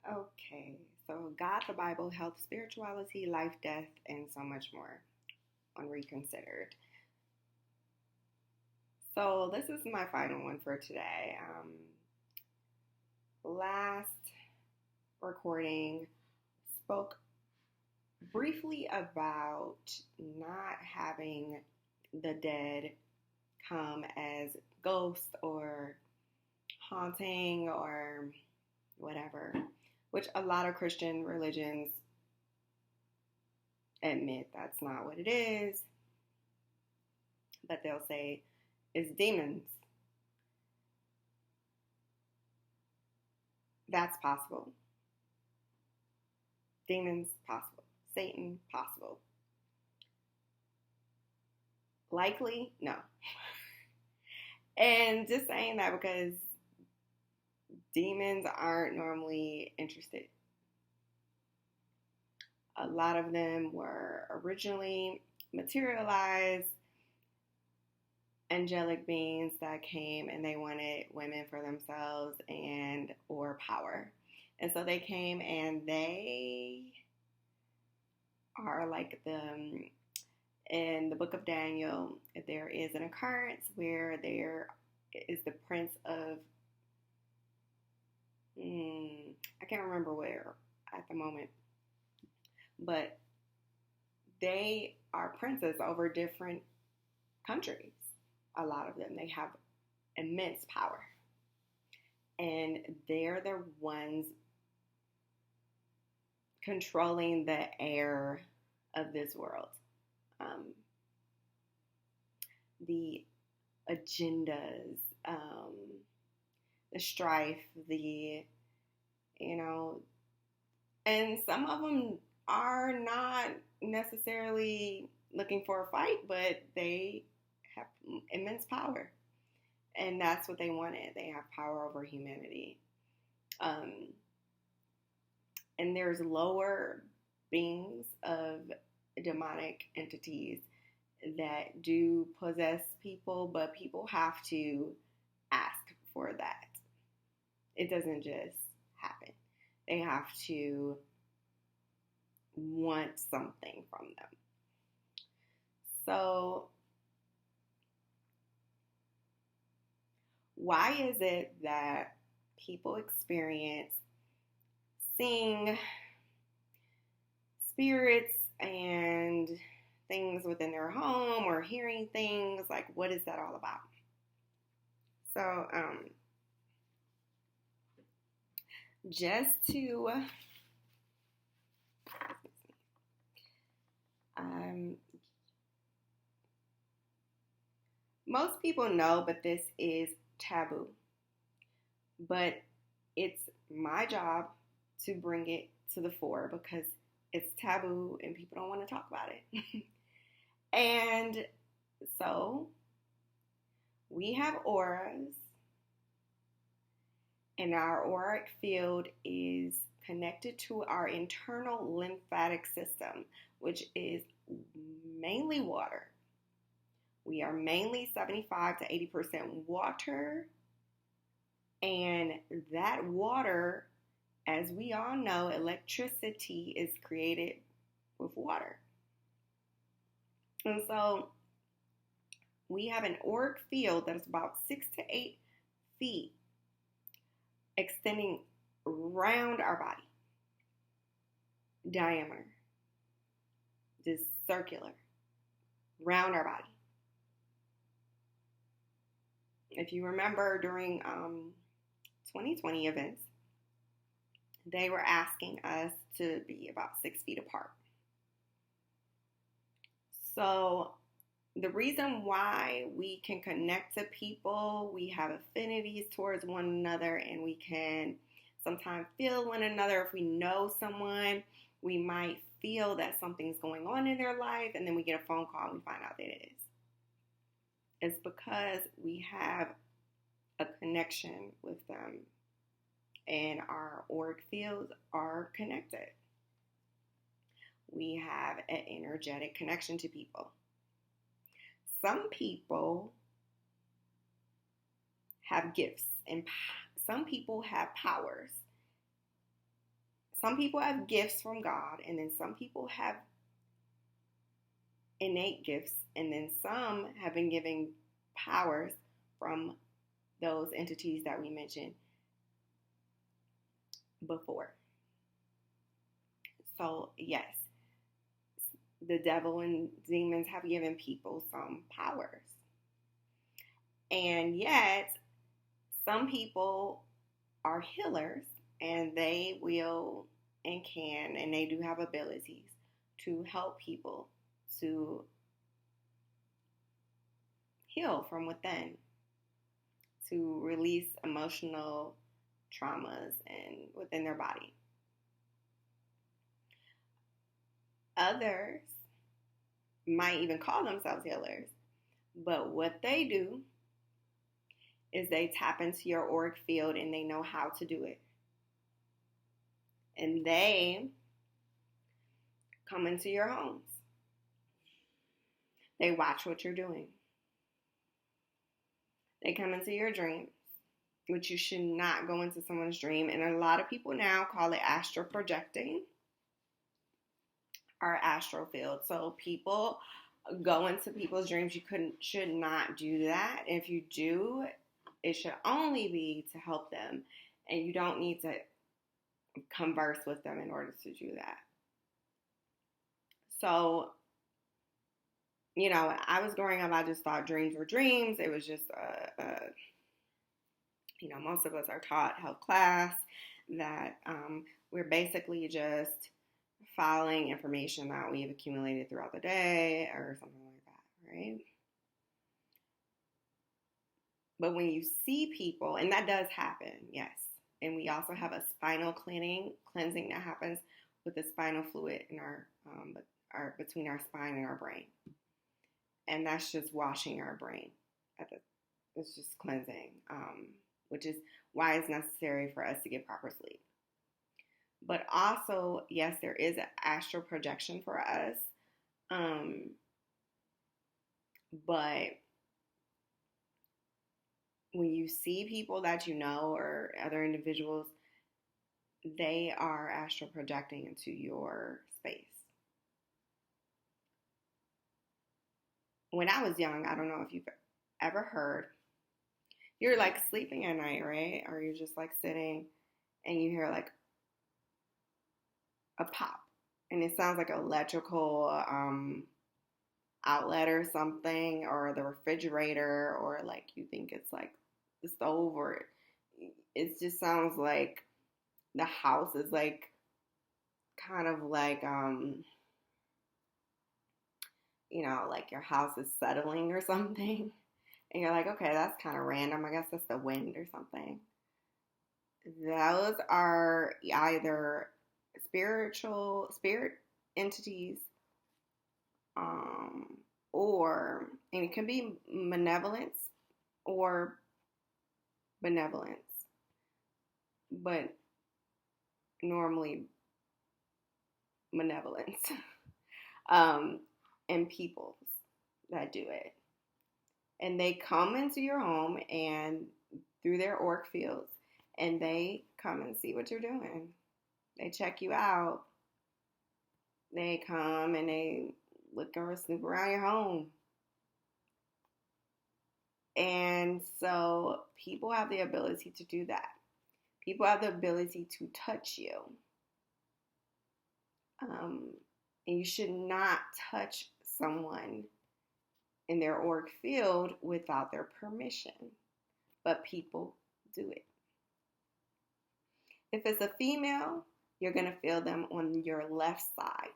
Okay, so God, the Bible, health, spirituality, life, death, and so much more on Reconsidered. So this is my final one for today. Last recording spoke briefly about not having the dead come as ghosts or haunting or whatever, which a lot of Christian religions admit that's not what it is, but they'll say it's demons. That's possible. Demons, possible. Satan, possible. Likely, no. And just saying that because demons aren't normally interested. A lot of them were originally materialized angelic beings that came and they wanted women for themselves and or power. And so they came and they are like in the book of Daniel, there is an occurrence where there is the prince of I can't remember where at the moment, but they are princes over different countries. A lot of them, they have immense power, and they're the ones controlling the air of this world. The agendas, the strife, and some of them are not necessarily looking for a fight, but they have immense power. And that's what they wanted. They have power over humanity. And there's lower beings of demonic entities that do possess people, but people have to ask for that. It doesn't just happen. They have to want something from them. So, why is it that people experience seeing spirits and things within their home or hearing things? Like, what is that all about? So, just to most people know, but this is taboo. But it's my job to bring it to the fore because it's taboo and people don't want to talk about it. And so we have auras, and our auric field is connected to our internal lymphatic system, which is mainly water. We are mainly 75 to 80% water, and that water, as we all know, electricity is created with water. And so we have an auric field that is about 6 to 8 feet extending around our body. Diameter. Just circular. Around our body. If you remember during 2020 events, they were asking us to be about 6 feet apart. So the reason why we can connect to people, we have affinities towards one another, and we can sometimes feel one another. If we know someone, we might feel that something's going on in their life, and then we get a phone call and we find out that it is. It's because we have a connection with them, and our auric fields are connected. We have an energetic connection to people. Some people have gifts, and some people have powers. some people have gifts from God, and then some people have innate gifts, and then some have been given powers from those entities that we mentioned before. So, yes, the devil and demons have given people some powers. And yet, some people are healers, and they will and can, and they do have abilities to help people to heal from within, to release emotional traumas and within their body. Others might even call themselves healers, but what they do is they tap into your auric field and they know how to do it. And they come into your homes. They watch what you're doing. They come into your dreams, which you should not go into someone's dream. And a lot of people now call it astral projecting or astral field. So people go into people's dreams. You should not do that. If you do, it should only be to help them. And you don't need to converse with them in order to do that. So, you know, I was growing up, I just thought dreams were dreams. It was just, you know, most of us are taught health class that we're basically just following information that we've accumulated throughout the day or something like that, right? But when you see people, and that does happen, yes. And we also have a spinal cleansing that happens with the spinal fluid in our between our spine and our brain. And that's just washing our brain. It's just cleansing, which is why it's necessary for us to get proper sleep. But also, yes, there is an astral projection for us. But when you see people that you know or other individuals, they are astral projecting into your space. When I was young, I don't know if you've ever heard, you're like sleeping at night, right? Or you're just like sitting and you hear like a pop. And it sounds like an electrical outlet or something, or the refrigerator, or like you think it's like the stove, or it just sounds like the house is like kind of like you know, like your house is settling or something, and you're like, okay, that's kind of random, I guess that's the wind or something. Those are either spirit entities, or, and it can be malevolence or benevolence, but normally malevolence, and peoples that do it. And they come into your home and through their auric fields, and they come and see what you're doing. They check you out. They come and they look or snoop around your home. And so people have the ability to do that. People have the ability to touch you. And you should not touch someone in their auric field without their permission. But people do it. If it's a female, you're going to feel them on your left side.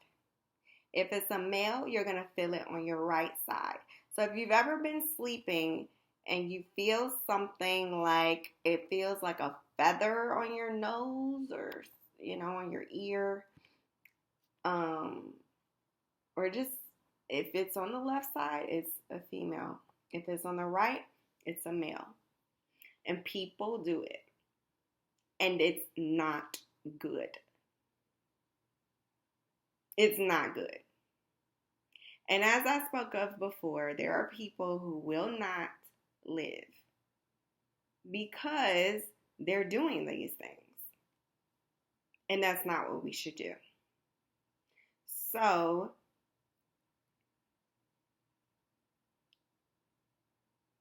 If it's a male, you're going to feel it on your right side. So if you've ever been sleeping and you feel something like, it feels like a feather on your nose or, you know, on your ear, or just, if it's on the left side, it's a female. If it's on the right, it's a male. And people do it. And it's not good. It's not good. And as I spoke of before, there are people who will not live because they're doing these things. And that's not what we should do. So,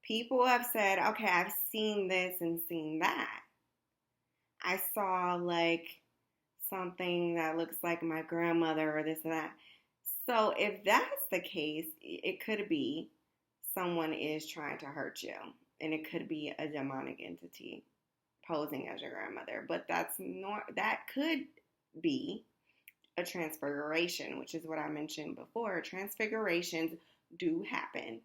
people have said, okay, I've seen this and seen that. I saw like something that looks like my grandmother or this and that. So if that's the case, it could be someone is trying to hurt you. And it could be a demonic entity posing as your grandmother. But that could be a transfiguration, which is what I mentioned before. Transfigurations do happen.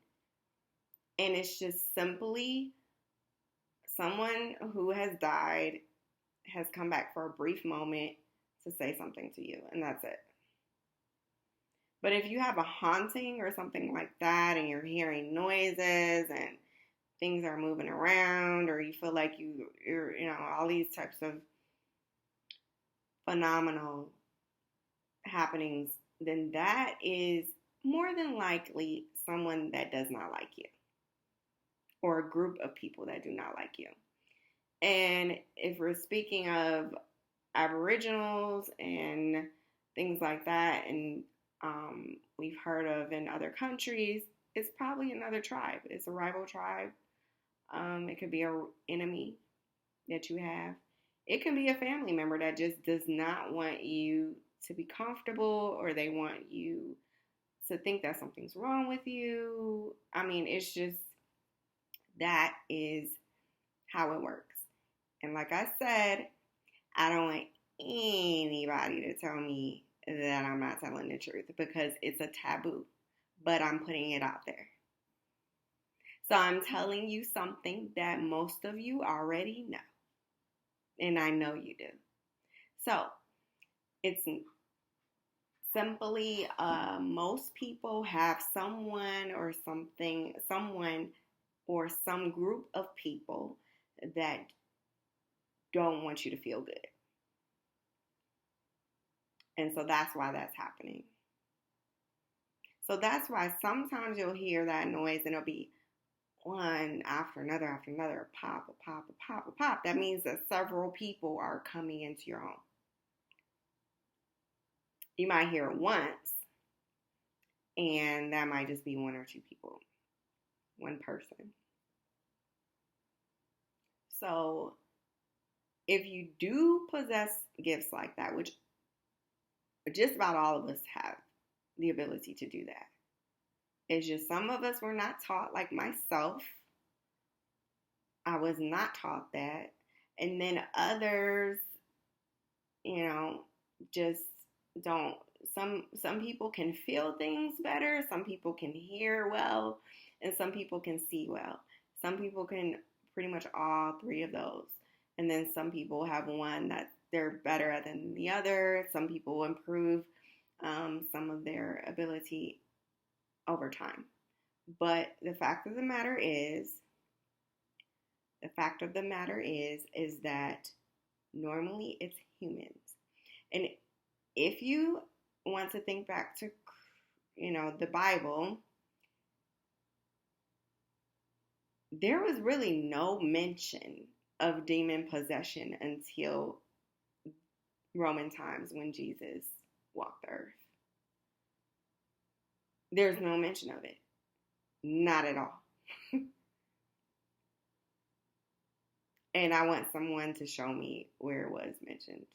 And it's just simply someone who has died has come back for a brief moment to say something to you, and that's it. But if you have a haunting or something like that, and you're hearing noises and things are moving around, or you feel like you're all these types of phenomenal happenings, then that is more than likely someone that does not like you, or a group of people that do not like you. And if we're speaking of Aboriginals and things like that, and we've heard of in other countries, it's probably another tribe. It's a rival tribe. It could be an enemy that you have. It can be a family member that just does not want you to be comfortable, or they want you to think that something's wrong with you. I mean, it's just, that is how it works. And like I said, I don't want anybody to tell me that I'm not telling the truth, because it's a taboo, but I'm putting it out there. So I'm telling you something that most of you already know, and I know you do. So it's simply most people have someone or some group of people that don't want you to feel good. And so that's why that's happening. So that's why sometimes you'll hear that noise and it'll be one after another, a pop, a pop, a pop, a pop. That means that several people are coming into your home. You might hear it once, and that might just be one or two people, one person. So if you do possess gifts like that, which just about all of us have the ability to do that. It's just some of us were not taught, like myself. I was not taught that. And then others, just don't. Some people can feel things better. Some people can hear well. And some people can see well. Some people can pretty much all three of those. And then some people have one that they're better at than the other. Some people improve some of their ability over time. But the fact of the matter is that normally it's humans. And if you want to think back to, the Bible, there was really no mention of demon possession until Roman times when Jesus walked the earth. There's no mention of it. Not at all. And I want someone to show me where it was mentioned.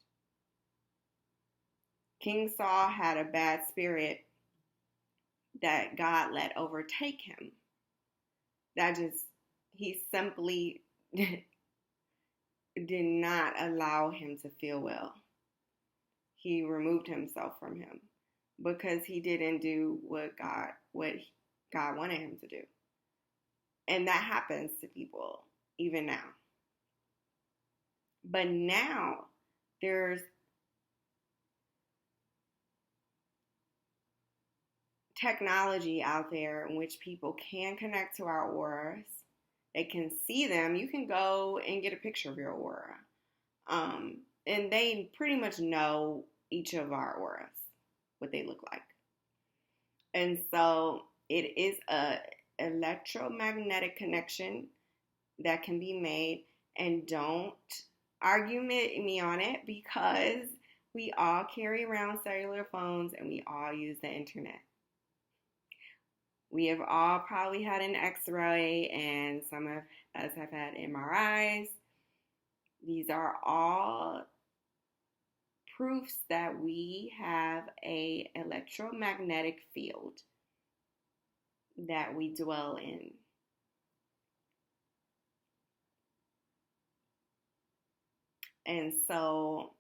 King Saul had a bad spirit that God let overtake him. He simply did not allow him to feel well. He removed himself from him because he didn't do what God wanted him to do. And that happens to people even now. But now there's technology out there in which people can connect to our auras. They can see them. You can go and get a picture of your aura. And they pretty much know each of our auras, what they look like. And so it is a electromagnetic connection that can be made. And don't argue me on it, because We all carry around cellular phones and we all use the internet. We have all probably had an x-ray and some of us have had MRIs. These are all proofs that we have an electromagnetic field that we dwell in. And so,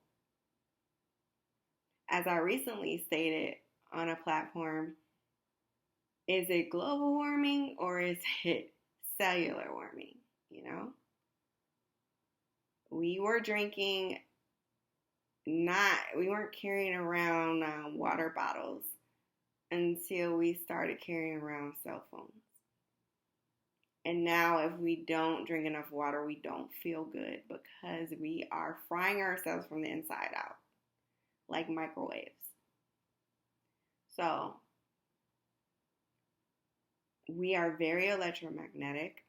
as I recently stated on a platform, is it global warming or is it cellular warming? You know, we were drinking, we weren't carrying around water bottles until we started carrying around cell phones. And now, if we don't drink enough water, we don't feel good because we are frying ourselves from the inside out, like microwaves. So, we are very electromagnetic.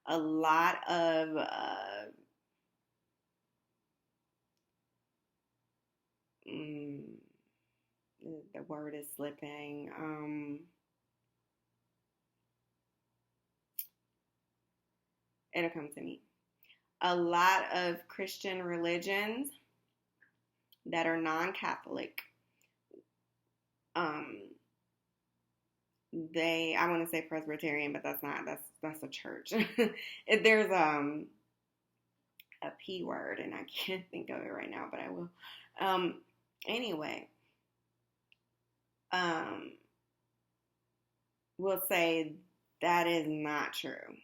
A lot of the word is slipping. It'll come to me. A lot of Christian religions that are non-Catholic, I want to say Presbyterian, but that's not. That's a church. There's a P word, and I can't think of it right now, but I will. Anyway, we'll say that is not true,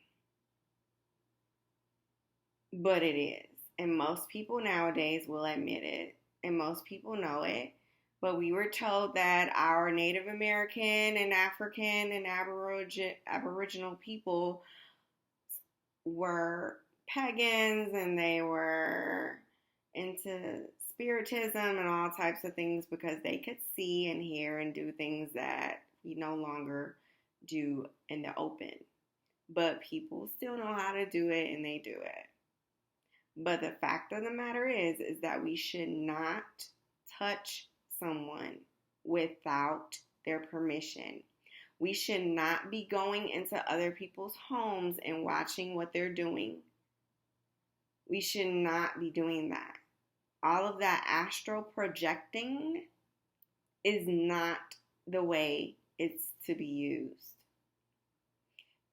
but it is, and most people nowadays will admit it, and most people know it. But we were told that our Native American and African and Aboriginal people were pagans and they were into spiritism and all types of things because they could see and hear and do things that we no longer do in the open. But people still know how to do it and they do it. But the fact of the matter is that we should not touch someone without their permission. We should not be going into other people's homes and watching what they're doing. We should not be doing that. All of that astral projecting is not the way it's to be used.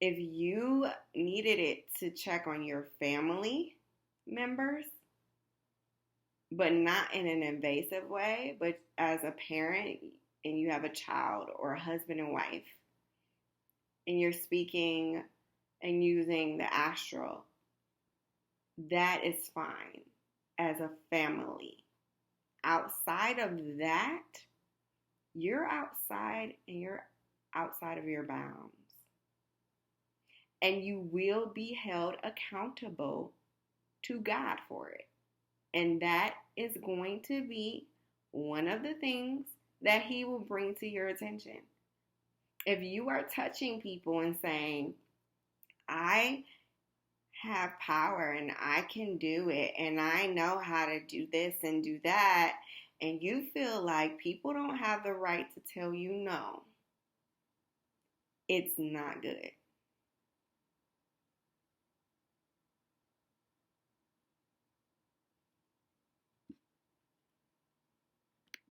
If you needed it to check on your family members, but not in an invasive way, but as a parent and you have a child or a husband and wife, and you're speaking and using the astral, that is fine as a family. Outside of that, you're outside and you're outside of your bounds. And you will be held accountable to God for it. And that is going to be one of the things that He will bring to your attention. If you are touching people and saying, I have power and I can do it and I know how to do this and do that, and you feel like people don't have the right to tell you no, it's not good.